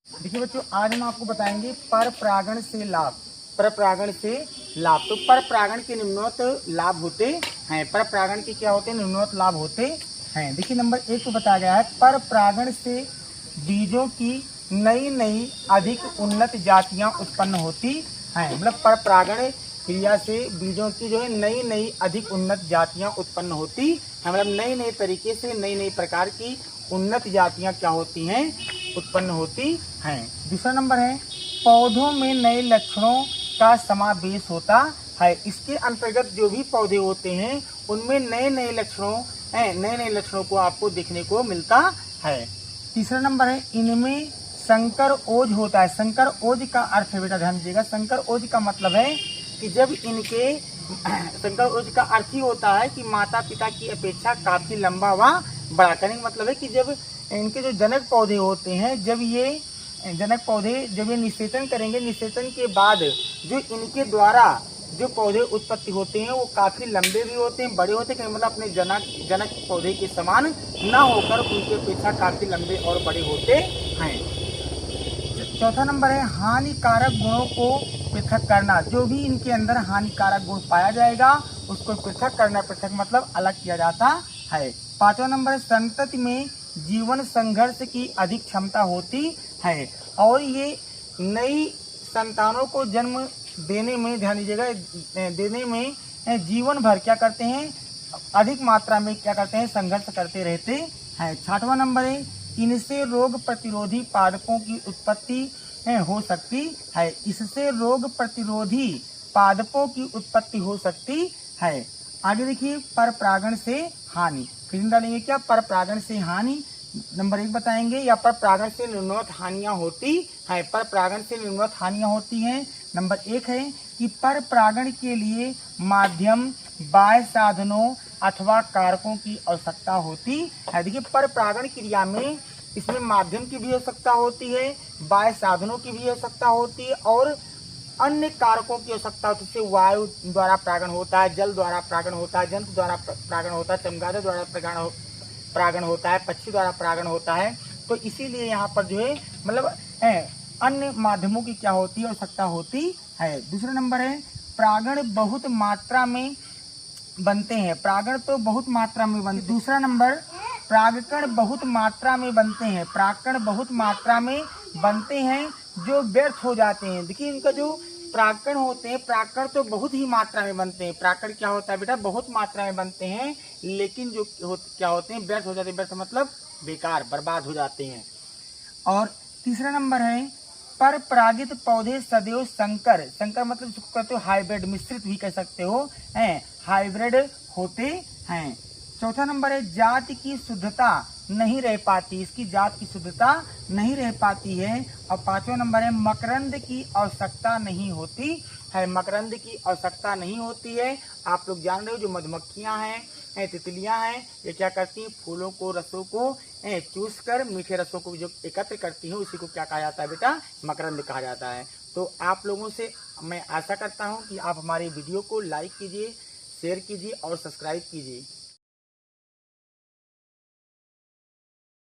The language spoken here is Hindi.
देखिए बच्चों, आज हम आपको बताएंगे पर परागण से लाभ। पर परागण से लाभ, तो पर परागण के निम्नवत लाभ होते हैं। पर परागण के क्या होते हैं? निम्नवत लाभ होते हैं। देखिए नंबर 1 को बताया गया है, पर परागण से बीजों की नई नई अधिक उन्नत जातियां उत्पन्न होती हैं। मतलब पर परागण क्रिया से बीजों की जो है नई नई अधिक उन्नत जातियां उत्पन्न होती हैं। मतलब नई नई तरीके से नई नई प्रकार की उन्नत जातियां क्या होती हैं? उत्पन्न होती हैं। दूसरा नंबर है, पौधों में नए लक्षणों का समावेश होता है। इसके अंतर्गत जो भी पौधे होते हैं उनमें नए नए लक्षणों को आपको देखने को मिलता है। तीसरा नंबर है, इनमें संकर ओज होता है। संकर ओज का अर्थ है बेटा, ध्यान दीजिएगा। संकर ओज का मतलब है कि जब इनके संकर ओज का अर्थ ही होता है कि माता पिता की अपेक्षा काफी लंबा व बड़ा। कहने का मतलब है कि जब इनके जो जनक पौधे होते हैं, जब ये निषेचन करेंगे, निषेचन के बाद जो इनके द्वारा जो पौधे उत्पत्ति होते हैं वो काफी लंबे भी होते हैं, बड़े होते हैं। मतलब अपने जनक पौधे के समान न होकर उनके अपेक्षा काफी लंबे और बड़े होते हैं। चौथा नंबर है, हानिकारक गुणों को पृथक करना। जो भी इनके अंदर हानिकारक गुण पाया जाएगा उसको पृथक करना। पृथक मतलब अलग किया जाता है। पांचवा नंबर है, संतति में जीवन संघर्ष की अधिक क्षमता होती है और ये नई संतानों को जन्म देने में, ध्यान दीजिएगा, देने में जीवन भर क्या करते हैं? अधिक मात्रा में क्या करते हैं? संघर्ष करते रहते हैं। छठवां नंबर है, इनसे रोग प्रतिरोधी पादपों की उत्पत्ति हो सकती है। इससे रोग प्रतिरोधी पादपों की उत्पत्ति हो सकती है। आगे देखिए, पर परागण से हानि। फिर डालेंगे क्या? पर परागण से हानि नंबर 1 बताएंगे, या पर परागण से निम्नवत हानियां होती है। पर परागण से निम्नवत हानियां होती हैं। नंबर 1 है कि पर परागण के लिए माध्यम, बाह्य साधनों अथवा कारकों की आवश्यकता होती है। देखिए, पर परागण क्रिया में इसमें माध्यम की भी आवश्यकता होती है, बाह्य साधनों की भी आवश्यकता होती है और अन्य कारकों की आवश्यकता होती है। जैसे वायु द्वारा परागण होता है, जल द्वारा परागण होता है, जंतु द्वारा परागण होता है, चमगादड़ द्वारा परागण होता है, पक्षी द्वारा परागण होता है। तो इसीलिए यहाँ पर जो है मतलब अन्य माध्यमों की क्या होती है? आवश्यकता होती है। दूसरा नंबर है, परागण बहुत मात्रा में बनते हैं। परागण तो बहुत मात्रा में बनते। दूसरा नंबर, परागकण बहुत मात्रा में बनते हैं। परागकण बहुत मात्रा में बनते हैं जो व्यर्थ हो जाते हैं। देखिए, इनका जो परागकण होते हैं, परागकण तो बहुत ही मात्रा में बनते हैं। परागकण क्या होता है बेटा? बहुत मात्रा में बनते हैं, लेकिन जो क्या होते हैं? व्यर्थ हो जाते हैं। व्यर्थ मतलब बेकार, बर्बाद हो जाते हैं। और तीसरा नंबर है, पर परागित पौधे सदैव संकर मतलब जिसको कहते हो हाइब्रिड, मिश्रित भी कह सकते हो, हाइब्रिड होते हैं। चौथा नंबर है, जाति की शुद्धता नहीं रह पाती। इसकी जात की शुद्धता नहीं रह पाती है। और पांचवा नंबर है, मकरंद की आवश्यकता नहीं होती है। मकरंद की आवश्यकता नहीं होती है। आप लोग जान रहे हो, जो मधुमक्खियां हैं, तितलियां हैं, ये क्या करती हैं? फूलों को, रसों को चूस कर मीठे रसों को जो एकत्र करती हैं उसी को क्या कहा जाता है बेटा? मकरंद कहा जाता है। तो आप लोगों से मैं आशा करता हूं कि आप हमारे वीडियो को लाइक कीजिए, शेयर कीजिए और सब्सक्राइब कीजिए।